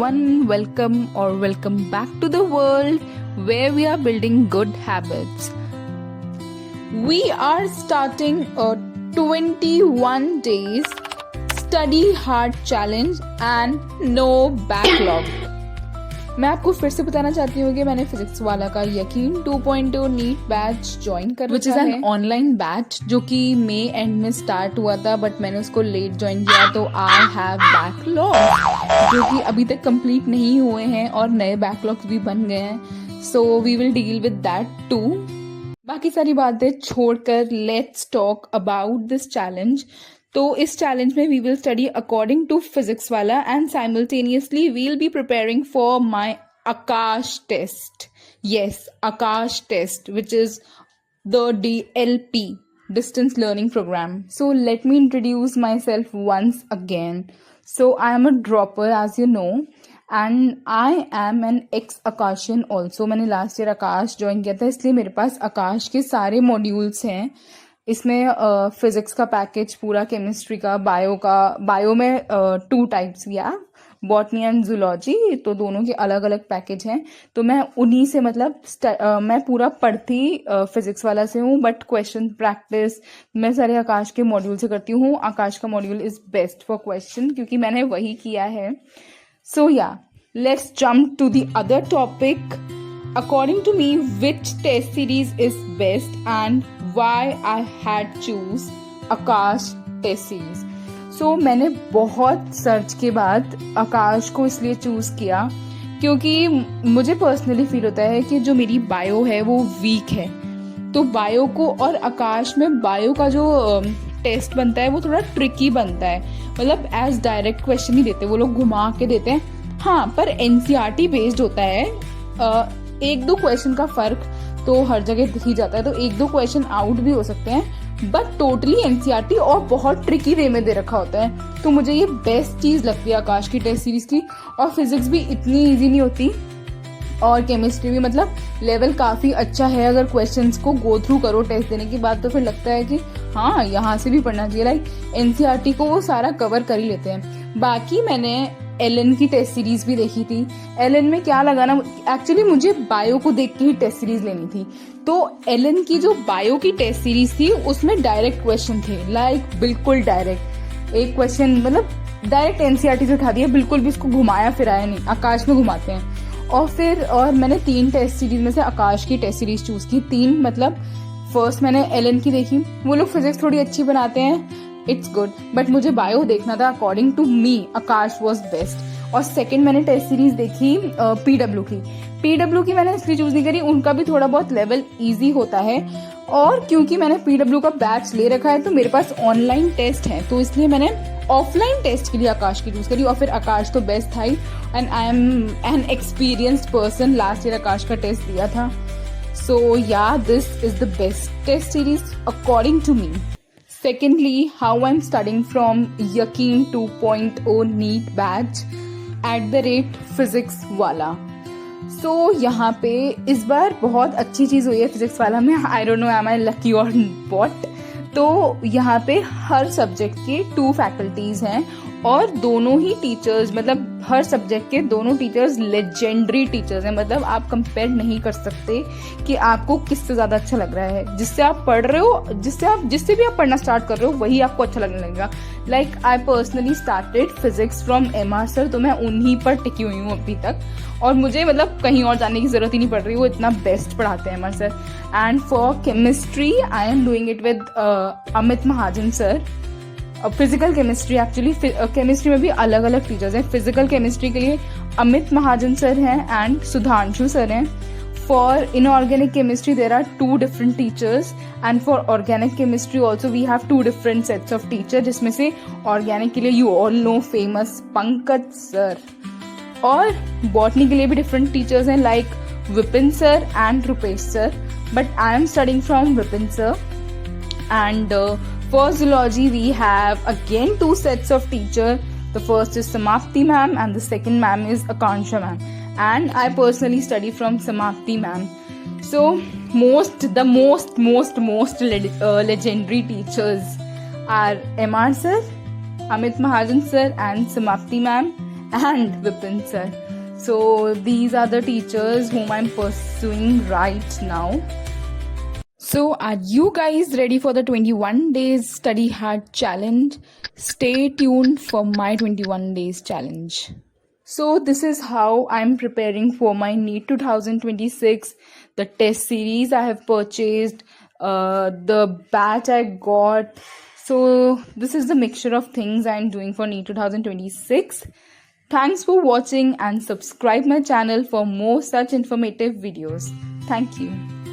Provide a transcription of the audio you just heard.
everyone, welcome back to the world where we are building good habits. We are starting a 21 days study hard challenge and no backlog. मैं आपको फिर से बताना चाहती हूँ कि मैंने फिजिक्स वाला का यकीन 2.0 नीट बैच ज्वाइन कर रखा है, which is an online batch जो कि मई एंड में स्टार्ट हुआ था, बट मैंने उसको लेट ज्वाइन किया तो आई हैव बैकलॉग जो कि अभी तक कंप्लीट नहीं हुए हैं और नए बैकलॉग्स भी बन गए हैं. So we will deal with that too. बाकी सारी बातें छोड़कर let's talk about this challenge. तो इस चैलेंज में we will study according to physics वाला and simultaneously we will be preparing for my Aakash test. Yes, Aakash test which is the DLP distance learning program. So let me introduce myself once again. So I am a dropper, as you know, and I am an ex Akashian also. मैंने last year आकाश join किया था, इसलिए मेरे पास आकाश के सारे modules हैं. इसमें physics का पैकेज पूरा, केमिस्ट्री का, बायो में 2 टाइप्स या बॉटनी एंड जूलॉजी, तो दोनों के अलग अलग पैकेज हैं. तो मैं उन्हीं से मैं पूरा पढ़ती फिजिक्स वाला से हूँ, बट क्वेश्चन प्रैक्टिस मैं सारे आकाश के मॉड्यूल से करती हूँ. आकाश का module is best for question क्योंकि मैंने वही किया है. So yeah let's jump to the other topic. According to me, which test series is best and why I had choose Akash test series? So मैंने बहुत सर्च के बाद आकाश को इसलिए चूज किया क्योंकि मुझे पर्सनली फील होता है कि जो मेरी बायो है वो वीक है. तो बायो को और आकाश में बायो का जो टेस्ट बनता है वो थोड़ा ट्रिकी बनता है. मतलब एज डायरेक्ट क्वेश्चन ही देते, वो लोग घुमा के देते हैं. हाँ, पर NCERT बेस्ड होता है. 1-2 क्वेश्चन का फर्क तो हर जगह दिख ही जाता है, तो 1-2 क्वेश्चन आउट भी हो सकते हैं, बट टोटली NCERT और बहुत ट्रिकी वे में दे रखा होता है. तो मुझे ये बेस्ट चीज लगती है आकाश की टेस्ट सीरीज की. और फिजिक्स भी इतनी इजी नहीं होती और केमिस्ट्री भी, मतलब लेवल काफी अच्छा है. अगर क्वेश्चंस को गो थ्रू करो टेस्ट देने के बाद तो फिर लगता है कि हाँ, यहाँ से भी पढ़ना चाहिए. लाइक NCERT को वो सारा कवर कर ही लेते हैं. बाकी मैंने LN की टेस्ट सीरीज भी देखी थी. LN में क्या लगा ना, एक्चुअली मुझे बायो को देख के ही टेस्ट सीरीज लेनी थी. तो LN की जो बायो की टेस्ट सीरीज थी उसमें डायरेक्ट क्वेश्चन थे, लाइक बिल्कुल डायरेक्ट. एक क्वेश्चन मतलब डायरेक्ट NCERT से उठा दिया, बिल्कुल भी उसको घुमाया फिराया नहीं. आकाश में घुमाते हैं. और मैंने 3 टेस्ट सीरीज में से आकाश की टेस्ट सीरीज चूज की. 3 मतलब फर्स्ट मैंने LN की देखी. वो लोग फिजिक्स थोड़ी अच्छी बनाते हैं, इट्स गुड, बट मुझे बायो देखना था. According to me Aakash was best. और सेकंड मैंने टेस्ट सीरीज देखी PW की. PW की मैंने इसलिए चूज नहीं करी, उनका भी थोड़ा बहुत लेवल इजी होता है, और क्योंकि मैंने PW का बैच ले रखा है तो मेरे पास ऑनलाइन टेस्ट है, तो इसलिए मैंने ऑफलाइन टेस्ट के लिए आकाश की चूज करी. और फिर आकाश तो बेस्ट था ही, and I am an experienced person. Last year Aakash का टेस्ट दिया था. So yeah this is the best test series according to me. Secondly, how I'm studying from Yaqeen 2.0 NEET batch @physics वाला. So यहाँ पे इस बार बहुत अच्छी चीज हुई है फिजिक्स वाला में. I don't know am I lucky or what. तो यहाँ पे हर सब्जेक्ट के 2 फैकल्टीज हैं और दोनों ही टीचर्स, मतलब हर सब्जेक्ट के दोनों टीचर्स लेजेंडरी टीचर्स हैं. मतलब आप कंपेयर नहीं कर सकते कि आपको किससे ज्यादा अच्छा लग रहा है. जिससे आप पढ़ रहे हो, जिससे भी आप पढ़ना स्टार्ट कर रहे हो, वही आपको अच्छा लगने लगेगा. Like I personally started physics from MR sir, तो मैं उन्हीं पर टिकी हुई हूँ अभी तक. और मुझे मतलब कहीं और जाने की जरूरत ही नहीं पड़ रही, वो इतना बेस्ट पढ़ाते हैं MR sir. And for chemistry I am doing it with Amit Mahajan sir. Physical chemistry, actually chemistry में भी अलग अलग टीचर्स हैं. फिजिकल केमिस्ट्री के लिए अमित महाजन सर हैं एंड सुधांशु सर हैं. For inorganic chemistry there are 2 different teachers, and for organic chemistry also we have 2 different sets of teacher, जिसमें से ऑर्गेनिक के लिए you all know famous Pankaj sir. और बॉटनी के लिए भी डिफरेंट टीचर्स हैं, like Vipin sir and Rupesh sir, but I am studying from Vipin sir. And for zoology we have again 2 sets of teacher. The first is Samapti ma'am and the second ma'am is Akansha ma'am, and I personally study from Samapti ma'am. So the most legendary teachers are MR sir, Amit Mahajan sir and Samapti ma'am. and Vipin sir. So these are the teachers whom I'm pursuing right now. So are you guys ready for the 21 days study hard challenge? Stay tuned for my 21 days challenge. So this is how I'm preparing for my NEET 2026, the test series I have purchased, the batch I got. So this is the mixture of things I'm doing for NEET 2026. Thanks for watching and subscribe my channel for more such informative videos. Thank you.